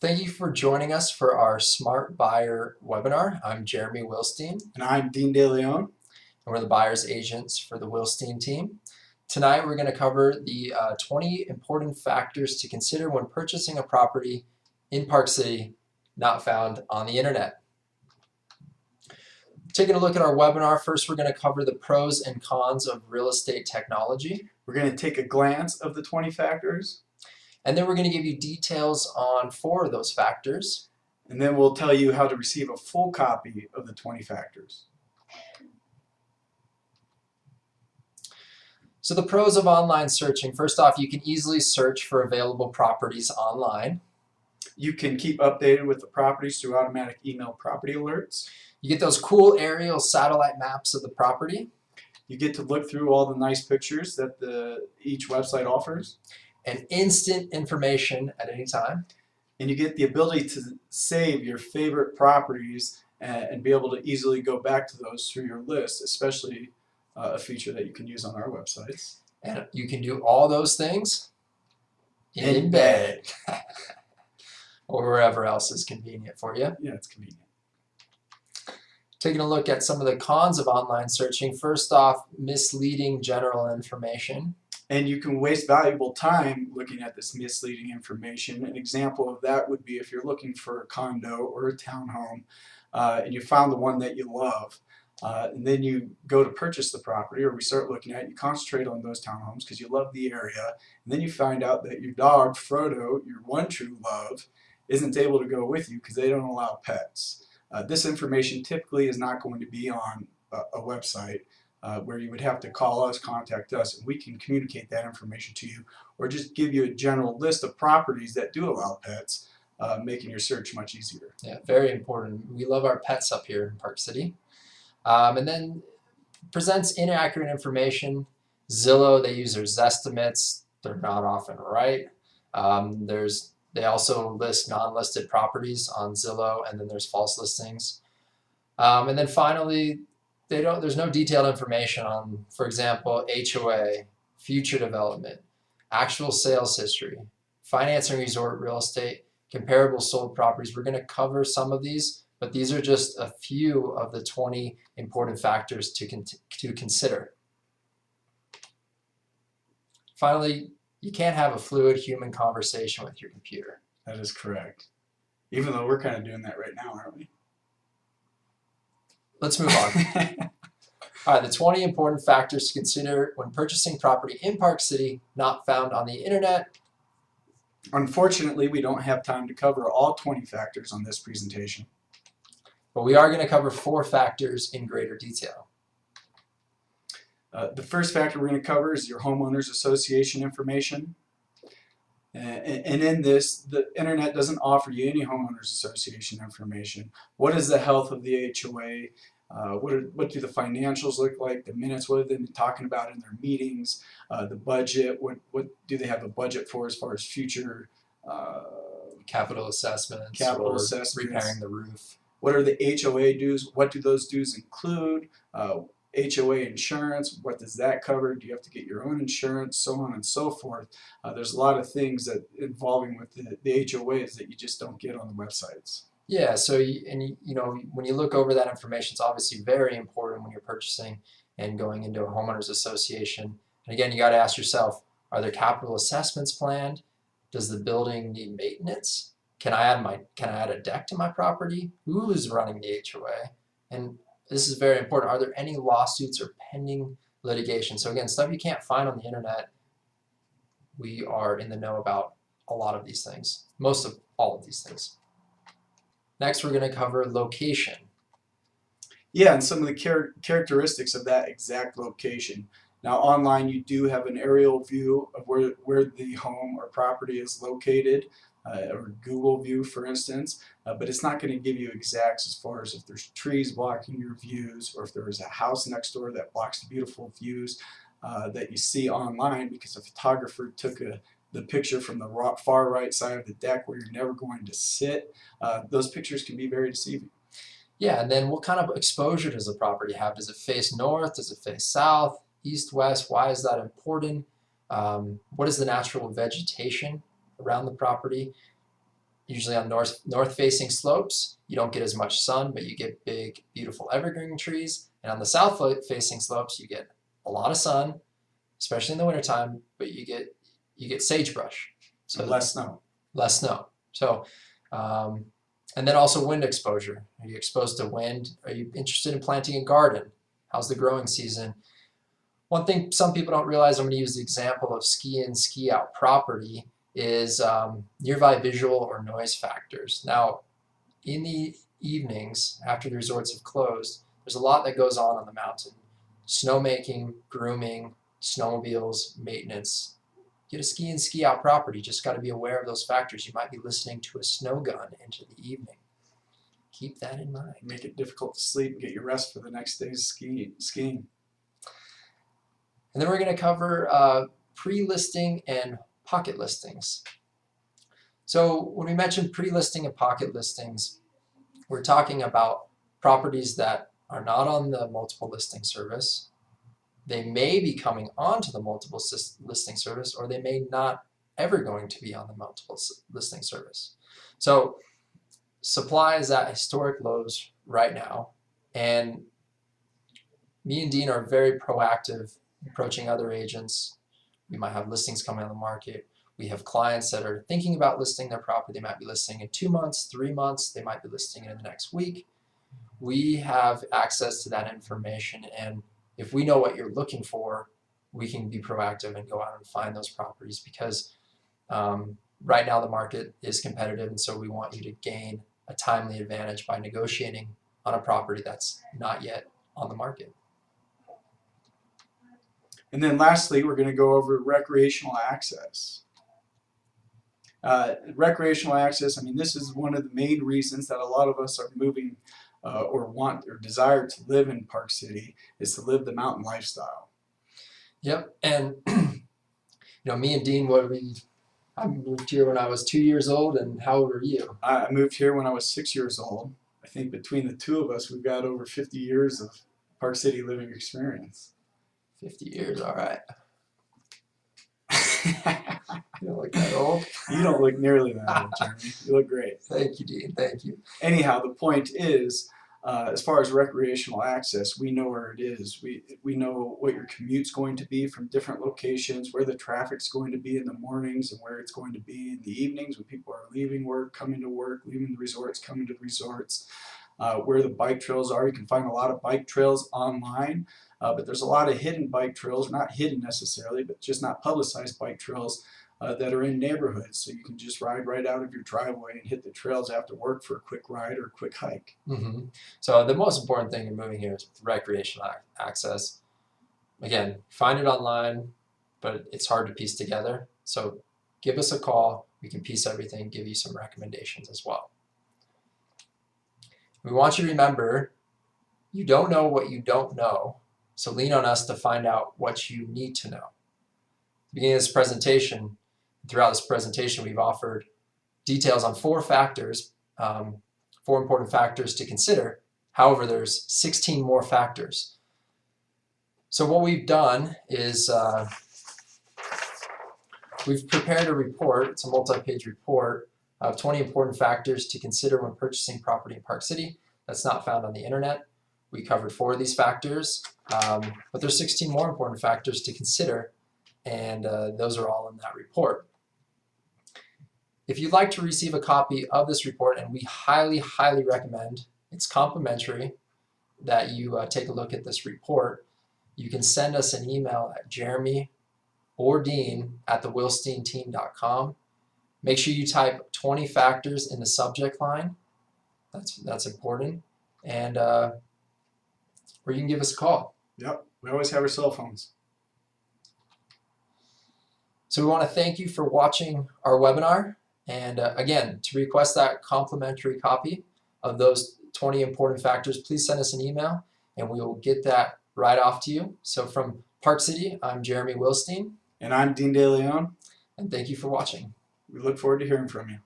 Thank you for joining us for our Smart Buyer webinar. I'm Jeremy Wilstein, And I'm Dean DeLeon. and we're the buyer's agents for the Wilstein team. Tonight we're going to cover the 20 important factors to consider when purchasing a property in Park City not found on the internet. Taking a look at our webinar, first we're going to cover the pros and cons of real estate technology. We're going to take a glance of the 20 factors. And then we're going to give you details on 4 of those factors. And then we'll tell you how to receive a full copy of the 20 factors. So the pros of online searching. First off, you can easily search for available properties online. You can keep updated with the properties through automatic email property alerts. You get those cool aerial satellite maps of the property. You get to look through all the nice pictures that each website offers. And instant information at any time. And you get the ability to save your favorite properties and be able to easily go back to those through your list, especially a feature that you can use on our websites. And you can do all those things In bed. or wherever else is convenient for you. Yeah, it's convenient. Taking a look at some of the cons of online searching. First off, misleading general information. And you can waste valuable time looking at this misleading information. An example of that would be if you're looking for a condo or a townhome and you found the one that you love, and then you go to purchase the property, or we start looking at it, you concentrate on those townhomes because you love the area, and then you find out that your dog, Frodo, your one true love, isn't able to go with you because they don't allow pets. This information typically is not going to be on a website. Where you would have to call us, contact us, and we can communicate that information to you, or just give you a general list of properties that do allow pets, making your search much easier. Yeah, very important. We love our pets up here in Park City. And then presents inaccurate information. Zillow, they use their Zestimates. They're not often right. They also list non-listed properties on Zillow, and then there's false listings. And then finally, there's no detailed information on, for example, HOA, future development, actual sales history, financing resort real estate, comparable sold properties. We're going to cover some of these, but these are just a few of the 20 important factors to consider. Finally, you can't have a fluid human conversation with your computer. That is correct. Even though we're kind of doing that right now, aren't we? Let's move on. All right, the 20 important factors to consider when purchasing property in Park City not found on the internet. Unfortunately, we don't have time to cover all 20 factors on this presentation. But we are going to cover 4 factors in greater detail. The first factor we're going to cover is your homeowners association information. And in this, the internet doesn't offer you any homeowners association information. What is the health of the HOA? What do the financials look like? The minutes, what have they been talking about in their meetings? The budget, what do they have a budget for as far as future capital assessments, repairing the roof. What are the HOA dues? What do those dues include? HOA insurance, what does that cover? Do you have to get your own insurance? So on and so forth. There's a lot of things that involving with the HOAs that you just don't get on the websites. Yeah, so when you look over that information, it's obviously very important when you're purchasing and going into a homeowners association. And again, you got to ask yourself, are there capital assessments planned? Does the building need maintenance? Can I add a deck to my property? Who is running the HOA? And this is very important. Are there any lawsuits or pending litigation? So again, stuff you can't find on the internet. We are in the know about a lot of these things, most of all of these things. Next, we're going to cover location. Yeah, and some of the characteristics of that exact location. Now, online, you do have an aerial view of where the home or property is located, or Google view, for instance, but it's not going to give you exacts as far as if there's trees blocking your views, or if there is a house next door that blocks the beautiful views that you see online because a photographer took the picture from the far right side of the deck where you're never going to sit. Those pictures can be very deceiving. Yeah, and then what kind of exposure does the property have? Does it face north? Does it face south? East, west? Why is that important? What is the natural vegetation around the property? usually on north facing slopes. You don't get as much sun, but you get big, beautiful evergreen trees. And on the south facing slopes, you get a lot of sun, especially in the wintertime, but you get sagebrush. So less snow. Less snow. So, and then also wind exposure. Are you exposed to wind? Are you interested in planting a garden? How's the growing season? One thing some people don't realize, I'm going to use the example of ski in, ski out property, is nearby visual or noise factors. Now, in the evenings, after the resorts have closed, there's a lot that goes on the mountain. Snowmaking, grooming, snowmobiles, maintenance. Get a ski in, ski out property. Just got to be aware of those factors. You might be listening to a snow gun into the evening. Keep that in mind. Make it difficult to sleep and get your rest for the next day's skiing. And then we're going to cover pre-listing and pocket listings. So when we mention pre-listing and pocket listings, we're talking about properties that are not on the multiple listing service. They may be coming onto the multiple listing service, or they may not ever going to be on the multiple listing service. So supply is at historic lows right now, and me and Dean are very proactive, approaching other agents. We might have listings coming on the market. We have clients that are thinking about listing their property. They might be listing in 2 months, 3 months. They might be listing in the next week. We have access to that information, and if we know what you're looking for, we can be proactive and go out and find those properties, because right now the market is competitive, and so we want you to gain a timely advantage by negotiating on a property that's not yet on the market. And then lastly, we're going to go over recreational access. Recreational access, I mean, this is one of the main reasons that a lot of us are moving or want or desire to live in Park City, is to live the mountain lifestyle. Yep, and me and Dean, I moved here when I was 2 years old, and how old were you? I moved here when I was 6 years old. I think between the two of us, we've got over 50 years of Park City living experience. 50 years, all right. You don't look that old. You don't look nearly that old, Jeremy. You look great. Thank you, Dean. Thank you. Anyhow, the point is, as far as recreational access, we know where it is. We know what your commute's going to be from different locations, where the traffic's going to be in the mornings, and where it's going to be in the evenings when people are leaving work, coming to work, leaving the resorts, coming to the resorts. Where the bike trails are. You can find a lot of bike trails online, but there's a lot of hidden bike trails, not hidden necessarily, but just not publicized bike trails that are in neighborhoods. So you can just ride right out of your driveway and hit the trails after work for a quick ride or a quick hike. Mm-hmm. So the most important thing in moving here is recreational access. Again, find it online, but it's hard to piece together. So give us a call. We can piece everything, give you some recommendations as well. We want you to remember, you don't know what you don't know, so lean on us to find out what you need to know. At the beginning of this presentation, throughout this presentation, we've offered details on 4 factors, 4 important factors to consider. However, there's 16 more factors. So what we've done is we've prepared a report. It's a multi-page report of 20 important factors to consider when purchasing property in Park City. That's not found on the internet. We covered 4 of these factors, but there's 16 more important factors to consider, and those are all in that report. If you'd like to receive a copy of this report, and we highly, highly recommend, it's complimentary, that you take a look at this report, you can send us an email at Jeremy or Dean at thewilsteinteam.com. Make sure you type 20 factors in the subject line. That's important. And or you can give us a call. Yep, we always have our cell phones. So we want to thank you for watching our webinar. And again, to request that complimentary copy of those 20 important factors, please send us an email and we will get that right off to you. So from Park City, I'm Jeremy Wilstein. And I'm Dean De Leon. And thank you for watching. We look forward to hearing from you.